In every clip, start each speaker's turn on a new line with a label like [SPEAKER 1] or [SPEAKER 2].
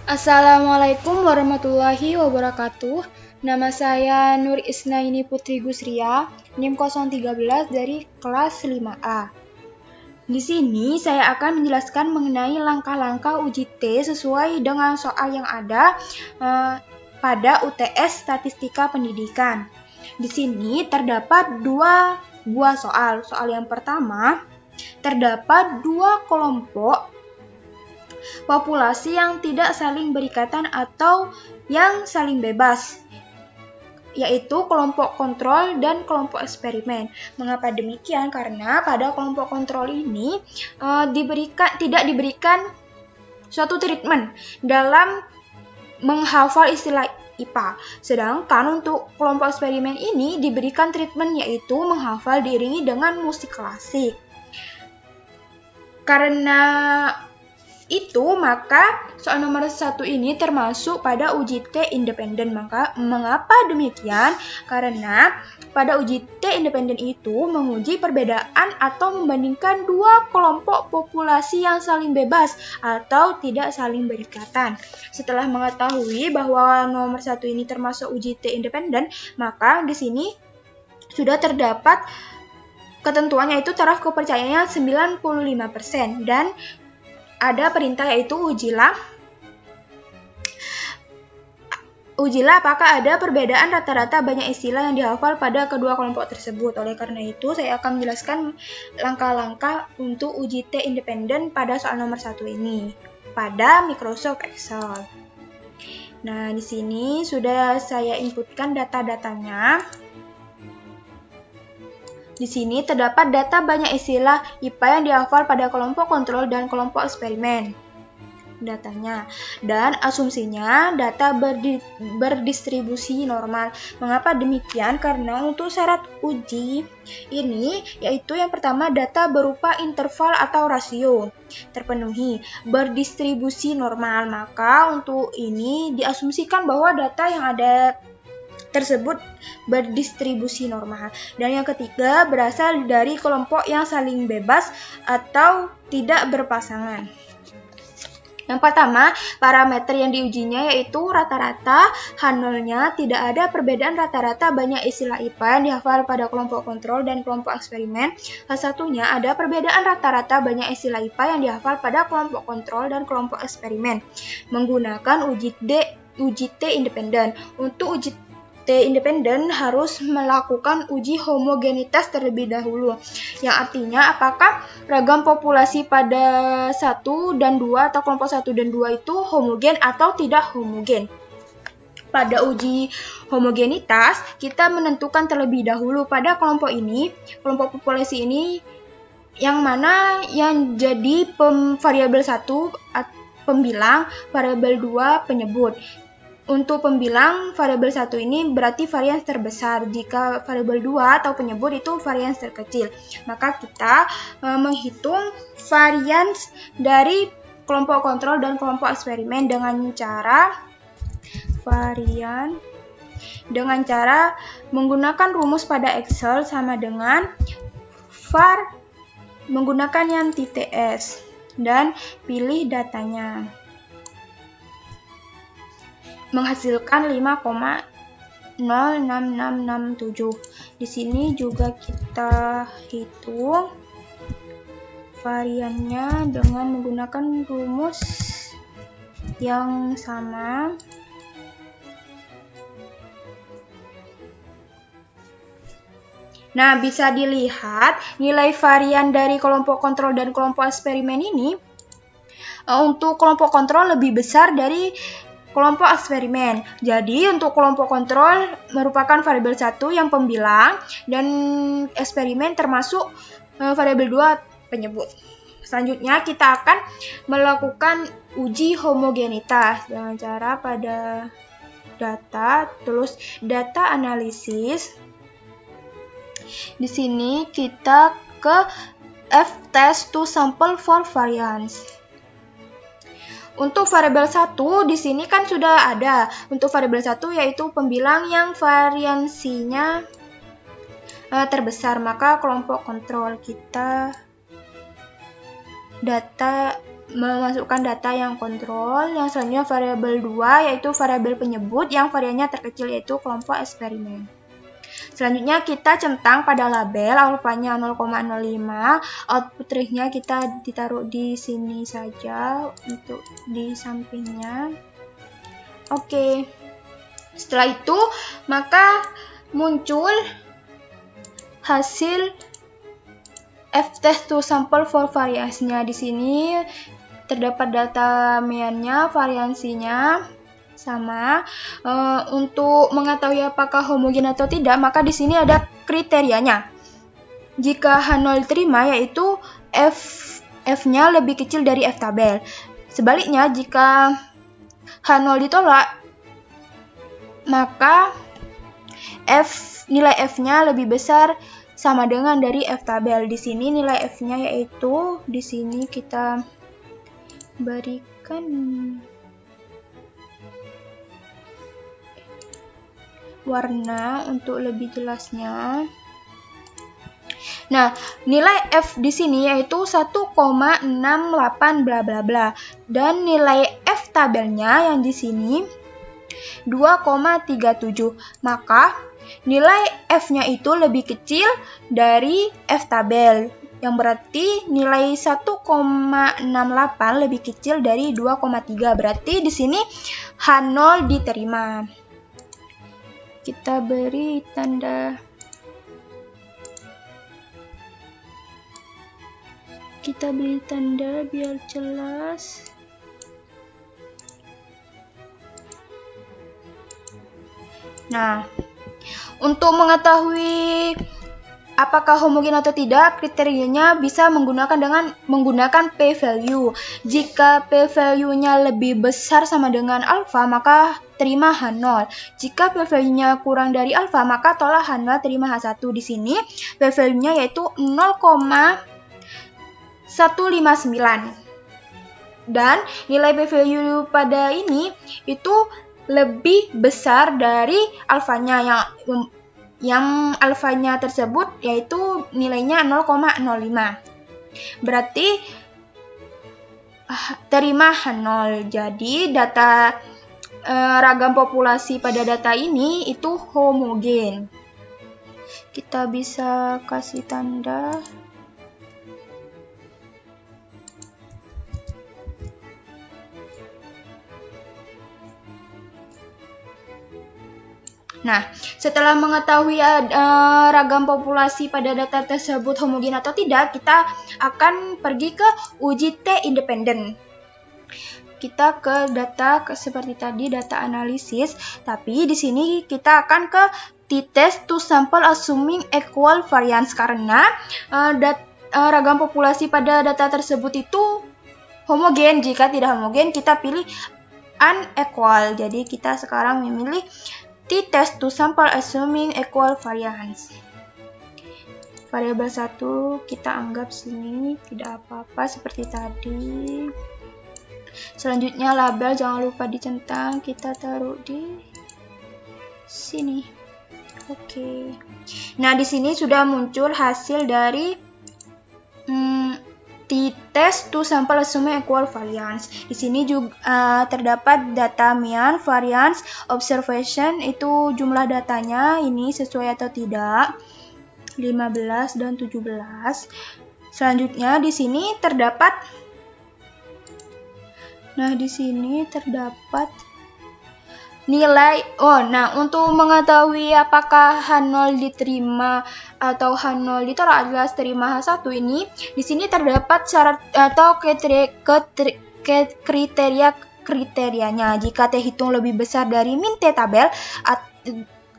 [SPEAKER 1] Assalamualaikum warahmatullahi wabarakatuh. Nama saya Nur Isnaini Putri Gusria, NIM 013 dari kelas 5A. Di sini saya akan menjelaskan mengenai langkah-langkah uji T sesuai dengan soal yang ada pada UTS Statistika Pendidikan. Di sini terdapat dua buah soal. Soal yang pertama, terdapat dua kelompok populasi yang tidak saling berikatan atau yang saling bebas, yaitu kelompok kontrol dan kelompok eksperimen. Mengapa demikian? Karena pada kelompok kontrol ini tidak diberikan suatu treatment dalam menghafal istilah IPA. Sedangkan untuk kelompok eksperimen ini diberikan treatment, yaitu menghafal diiringi dengan musik klasik. Karena itu, maka soal nomor 1 ini termasuk pada uji T independen. Mengapa demikian? Karena pada uji T independen itu menguji perbedaan atau membandingkan dua kelompok populasi yang saling bebas atau tidak saling berikatan. Setelah mengetahui bahwa nomor 1 ini termasuk uji T independen, maka di sini sudah terdapat ketentuannya, yaitu taraf kepercayaannya 95% dan ada perintah, yaitu ujilah apakah ada perbedaan rata-rata banyak istilah yang dihafal pada kedua kelompok tersebut. Oleh karena itu, saya akan menjelaskan langkah-langkah untuk uji T independen pada soal nomor 1 ini pada Microsoft Excel. Nah, di sini sudah saya inputkan data-datanya. Di sini terdapat data banyak istilah IPA yang dihafal pada kelompok kontrol dan kelompok eksperimen. Datanya dan asumsinya data berdistribusi normal. Mengapa demikian? Karena untuk syarat uji ini, yaitu yang pertama, data berupa interval atau rasio terpenuhi, berdistribusi normal. Maka untuk ini diasumsikan bahwa data yang ada tersebut berdistribusi normal. Dan yang ketiga, berasal dari kelompok yang saling bebas atau tidak berpasangan. Yang pertama, parameter yang diujinya yaitu rata-rata, H0-nya tidak ada perbedaan rata-rata banyak istilah IPA yang dihafal pada kelompok kontrol dan kelompok eksperimen. H1-nya ada perbedaan rata-rata banyak istilah IPA yang dihafal pada kelompok kontrol dan kelompok eksperimen. Menggunakan uji T independen. Untuk uji T independen harus melakukan uji homogenitas terlebih dahulu, yang artinya apakah ragam populasi pada 1 dan 2 atau kelompok 1 dan 2 itu homogen atau tidak homogen. Pada uji homogenitas, kita menentukan terlebih dahulu pada kelompok ini, kelompok populasi ini, yang mana yang jadi variabel 1 pembilang, variabel 2 penyebut. Untuk pembilang, variabel 1 ini berarti varians terbesar. Jika variabel 2 atau penyebut itu varians terkecil, maka kita menghitung varians dari kelompok kontrol dan kelompok eksperimen dengan cara menggunakan rumus pada Excel sama dengan var menggunakan yang TTS dan pilih datanya. Menghasilkan 5,06667. Di sini juga kita hitung variannya dengan menggunakan rumus yang sama. Nah, bisa dilihat nilai varian dari kelompok kontrol dan kelompok eksperimen ini untuk kelompok kontrol lebih besar dari kelompok eksperimen. Jadi untuk kelompok kontrol merupakan variabel 1 yang pembilang dan eksperimen termasuk variabel 2 penyebut. Selanjutnya kita akan melakukan uji homogenitas dengan cara pada data, terus data analisis. Di sini kita ke F-test to sample for variance. Untuk variabel 1 di sini kan sudah ada. Untuk variabel 1 yaitu pembilang yang variansinya terbesar, maka kelompok kontrol kita data memasukkan data yang kontrol. Yang selanjutnya variabel 2 yaitu variabel penyebut yang variannya terkecil yaitu kelompok eksperimen. Selanjutnya kita centang pada label, alfanya 0,05, output range-nya kita ditaruh di sini saja untuk di sampingnya. Oke. Setelah itu maka muncul hasil F-test to sample for variance-nya. Di sini terdapat data mean-nya, variansinya sama. Untuk mengetahui apakah homogen atau tidak, maka di sini ada kriterianya. Jika H0 diterima, yaitu F-nya lebih kecil dari F tabel. Sebaliknya, jika H0 ditolak, maka nilai F-nya lebih besar sama dengan dari F tabel. Di sini nilai F-nya yaitu di sini kita berikan warna untuk lebih jelasnya. Nah, nilai F di sini yaitu 1,68 bla bla bla dan nilai F tabelnya yang di sini 2,37. Maka nilai F-nya itu lebih kecil dari F tabel, yang berarti nilai 1,68 lebih kecil dari 2,3. Berarti di sini H0 diterima. Kita beri tanda. Kita beri tanda biar jelas. Nah, untuk mengetahui apakah homogen atau tidak, kriterianya bisa menggunakan p-value. Jika p-value-nya lebih besar sama dengan alfa, maka terima H0. Jika p-value-nya kurang dari alfa, maka tolak H0, terima H1. Di sini p-value-nya yaitu 0,159. Dan nilai p-value pada ini itu lebih besar dari alfanya, yang alfanya tersebut yaitu nilainya 0,05. Berarti terima H0. Jadi data ragam populasi pada data ini itu homogen. Kita bisa kasih tanda. Nah, setelah mengetahui ragam populasi pada data tersebut homogen atau tidak, kita akan pergi ke uji T independen. Kita ke data seperti tadi, data analisis, tapi di sini kita akan ke t-test to sample assuming equal variance karena ragam populasi pada data tersebut itu homogen. Jika tidak homogen, kita pilih unequal. Jadi kita sekarang memilih t-test to sample assuming equal variance. Variabel 1 kita anggap sini tidak apa-apa seperti tadi. Selanjutnya label jangan lupa dicentang, kita taruh di sini. Oke. Nah, di sini sudah muncul hasil dari t-test to sample assuming equal variance. Di sini juga terdapat data mean, variance, observation, itu jumlah datanya ini sesuai atau tidak, 15 dan 17. Selanjutnya di sini terdapat nilai. Nah, untuk mengetahui apakah H0 diterima atau H0 ditolak alias terima H1 ini, di sini terdapat syarat atau kriterianya. Jika T hitung lebih besar dari min T tabel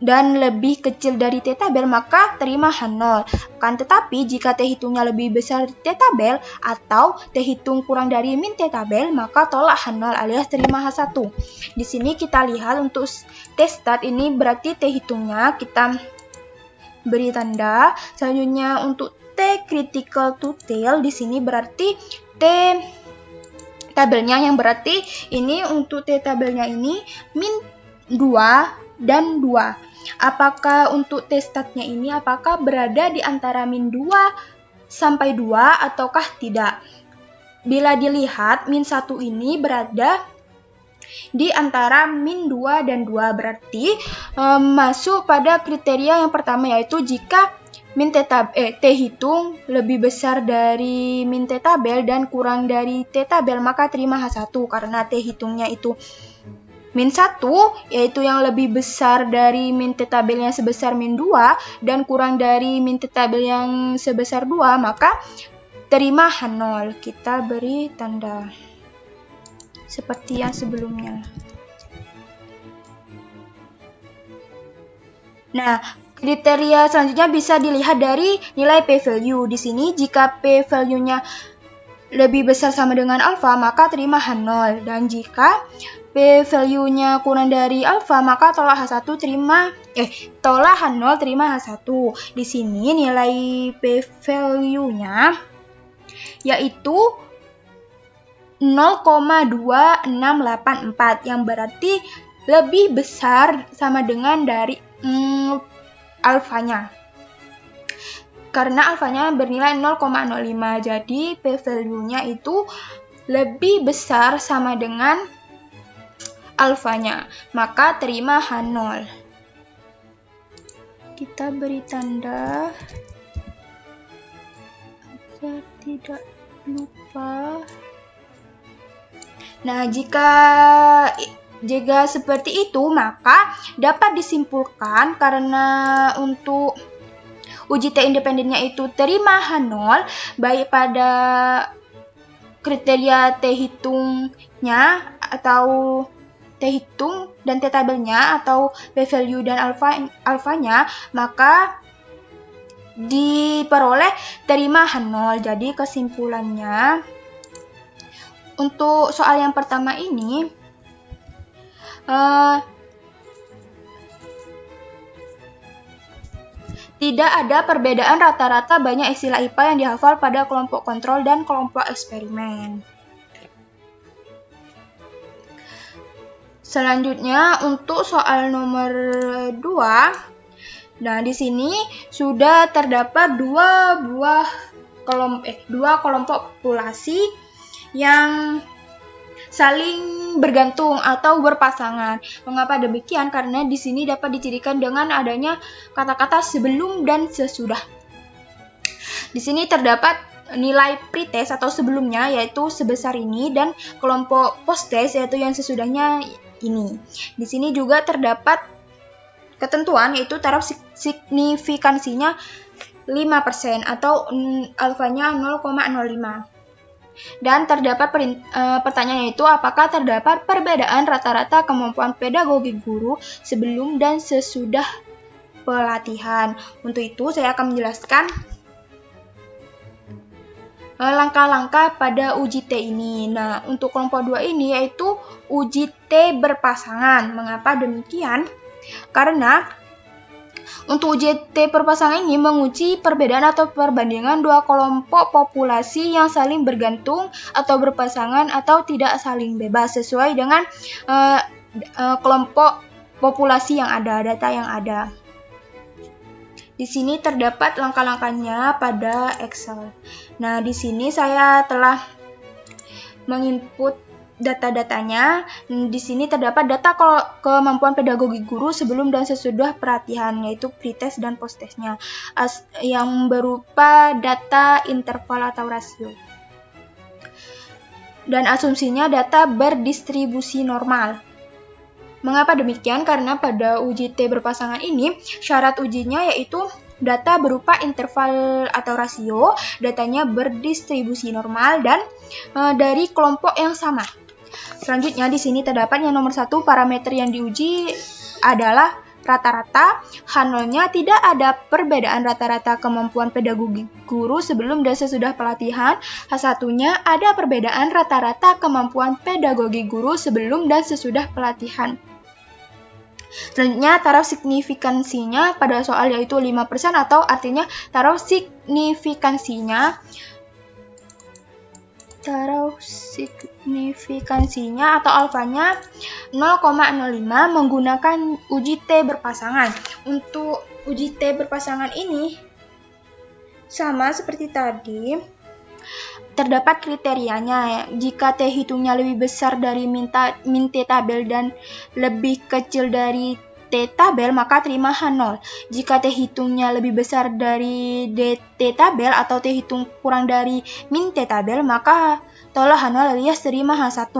[SPEAKER 1] dan lebih kecil dari T tabel, maka terima H0. Kan tetapi jika T hitungnya lebih besar dari T tabel atau T hitung kurang dari min T tabel, maka tolak H0 alias terima H1. Di sini kita lihat untuk T start ini berarti T hitungnya kita beri tanda. Selanjutnya untuk T critical to tail di sini berarti T tabelnya, yang berarti ini untuk T tabelnya ini min 2 dan 2. Apakah untuk T startnya ini apakah berada di antara min 2 sampai 2 ataukah tidak? bila dilihat min 1 ini berada di antara min 2 dan 2, berarti masuk pada kriteria yang pertama, yaitu jika min T hitung lebih besar dari min T tabel dan kurang dari T tabel, maka terima H1 karena T hitungnya itu min 1, yaitu yang lebih besar dari min T tabelnya sebesar min 2 dan kurang dari min T tabel yang sebesar 2, maka terima H0. Kita beri tanda seperti yang sebelumnya. Nah, kriteria selanjutnya bisa dilihat dari nilai p-value. Di sini jika p-value-nya lebih besar sama dengan alfa, maka terima H0. Dan jika p-value-nya kurang dari alfa, maka tolak H1 tolak H0 terima H1. Di sini nilai p-value-nya yaitu 0,2684 yang berarti lebih besar sama dengan dari alfanya. Karena alfanya bernilai 0,05, jadi p-value-nya itu lebih besar sama dengan alfanya, maka terima H0. Kita beri tanda agar tidak lupa. Nah, jika seperti itu, maka dapat disimpulkan karena untuk uji T independennya itu terima H0, baik pada kriteria T hitungnya atau T hitung dan T tabelnya atau p-value dan alfanya, maka diperoleh terima H0. Jadi kesimpulannya, untuk soal yang pertama ini, tidak ada perbedaan rata-rata banyak istilah IPA yang dihafal pada kelompok kontrol dan kelompok eksperimen. Selanjutnya untuk soal nomor 2. Nah, di sini sudah terdapat dua kelompok populasi yang saling bergantung atau berpasangan. Mengapa demikian? Karena di sini dapat dicirikan dengan adanya kata-kata sebelum dan sesudah. Di sini terdapat nilai pretest atau sebelumnya yaitu sebesar ini, dan kelompok posttest yaitu yang sesudahnya ini. Di sini juga terdapat ketentuan yaitu taraf signifikansinya 5% atau alfanya 0,05. Dan terdapat pertanyaan yaitu apakah terdapat perbedaan rata-rata kemampuan pedagogik guru sebelum dan sesudah pelatihan. Untuk itu saya akan menjelaskan langkah-langkah pada uji T ini. Nah, untuk kelompok 2 ini yaitu uji T berpasangan. Mengapa demikian? Karena untuk uji T berpasangan ini menguji perbedaan atau perbandingan dua kelompok populasi yang saling bergantung atau berpasangan atau tidak saling bebas sesuai dengan kelompok populasi yang ada, data yang ada. Di sini terdapat langkah-langkahnya pada Excel. Nah, di sini saya telah menginput data-datanya. Di sini terdapat data kemampuan pedagogik guru sebelum dan sesudah pelatihan, yaitu pretest dan posttestnya, yang berupa data interval atau rasio. Dan asumsinya data berdistribusi normal. Mengapa demikian? Karena pada uji T berpasangan ini, syarat ujinya yaitu data berupa interval atau rasio, datanya berdistribusi normal, dan dari kelompok yang sama. Selanjutnya di sini terdapat yang nomor 1, parameter yang diuji adalah rata-rata. H0-nya tidak ada perbedaan rata-rata kemampuan pedagogik guru sebelum dan sesudah pelatihan. H1-nya ada perbedaan rata-rata kemampuan pedagogik guru sebelum dan sesudah pelatihan. Selanjutnya taraf signifikansinya pada soal yaitu 5%, atau artinya taraf signifikansinya atau alfanya 0,05 menggunakan uji T berpasangan. Untuk uji T berpasangan ini sama seperti tadi, terdapat kriterianya. Jika T hitungnya lebih besar dari min T tabel dan lebih kecil dari T tabel, maka terima H0. Jika T hitungnya lebih besar dari T tabel atau T hitung kurang dari min T tabel, maka tolak H0 alias terima H1.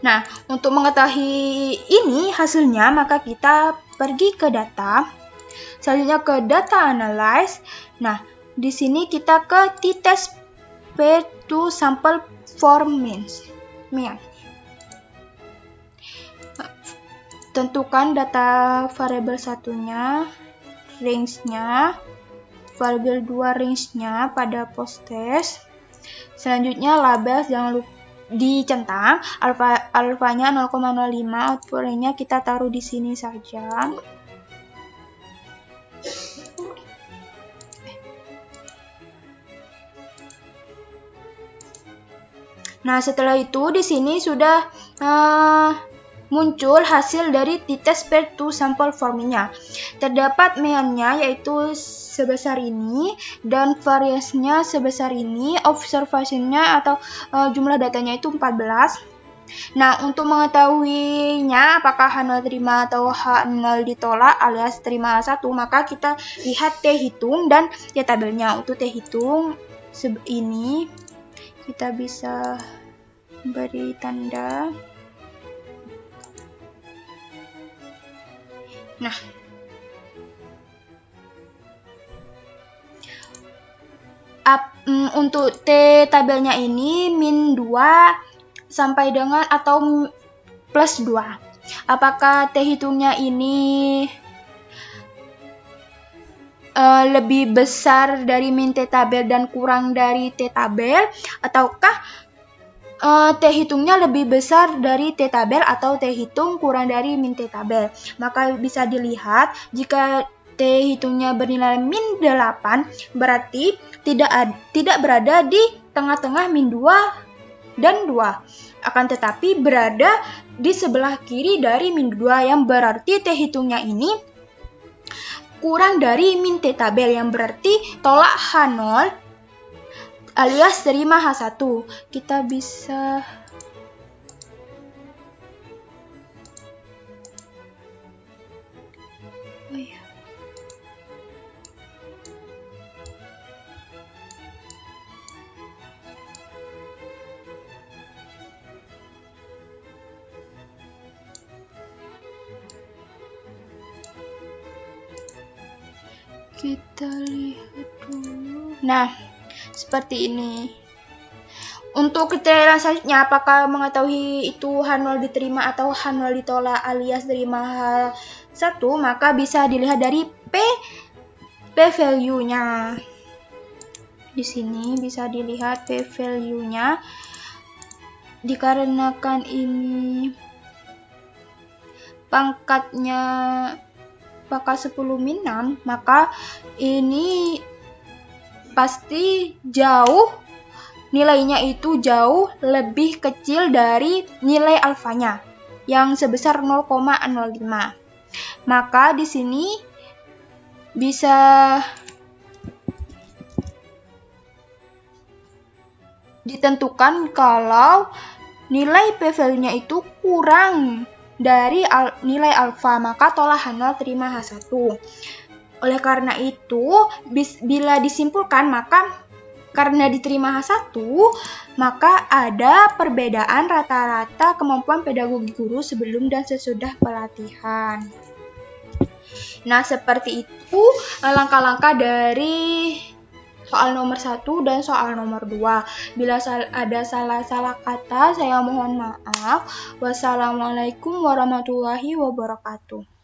[SPEAKER 1] Nah, untuk mengetahui ini hasilnya, maka kita pergi ke data. Selanjutnya ke data analyze. Nah, di sini kita ke t-test pair to sample form means. Tentukan data variabel satunya, range-nya, variabel 2 range-nya pada post-test. Selanjutnya label jangan lupa dicentang, alfanya 0,05, output-nya kita taruh di sini saja. Nah, setelah itu di sini sudah muncul hasil dari t-test pair to sample formnya. Terdapat meannya yaitu sebesar ini dan variasinya sebesar ini, observationnya atau jumlah datanya itu 14. Nah, untuk mengetahuinya apakah H0 terima atau H0 ditolak alias terima H1, maka kita lihat T hitung dan T tabelnya. Untuk T hitung ini kita bisa beri tanda. Nah, untuk T tabelnya ini min 2 sampai dengan atau plus 2. Apakah T hitungnya ini lebih besar dari min T tabel dan kurang dari T tabel, ataukah T hitungnya lebih besar dari T tabel atau T hitung kurang dari min T tabel? Maka bisa dilihat jika T hitungnya bernilai min 8, berarti tidak berada di tengah-tengah min 2 dan 2. Akan tetapi berada di sebelah kiri dari min 2, yang berarti T hitungnya ini kurang dari min T tabel, yang berarti tolak H0 alias terima H1. Kita bisa kita lihat dulu. Nah, seperti ini. Untuk kriteria selanjutnya, apakah mengetahui itu H0 diterima atau H0 ditolak alias terima H1, maka bisa dilihat dari P value-nya. Di sini bisa dilihat P value-nya. Dikarenakan ini pangkatnya pangkat 10 min 6, maka ini pasti jauh, nilainya itu jauh lebih kecil dari nilai alfanya yang sebesar 0,05. Maka di sini bisa ditentukan kalau nilai P value-nya itu kurang dari nilai alfa, maka tolak H0 terima H1. Oleh karena itu, bila disimpulkan, maka karena diterima H1, maka ada perbedaan rata-rata kemampuan pedagogi guru sebelum dan sesudah pelatihan. Nah, seperti itu langkah-langkah dari soal nomor 1 dan soal nomor 2. Bila ada salah-salah kata, saya mohon maaf. Wassalamualaikum warahmatullahi wabarakatuh.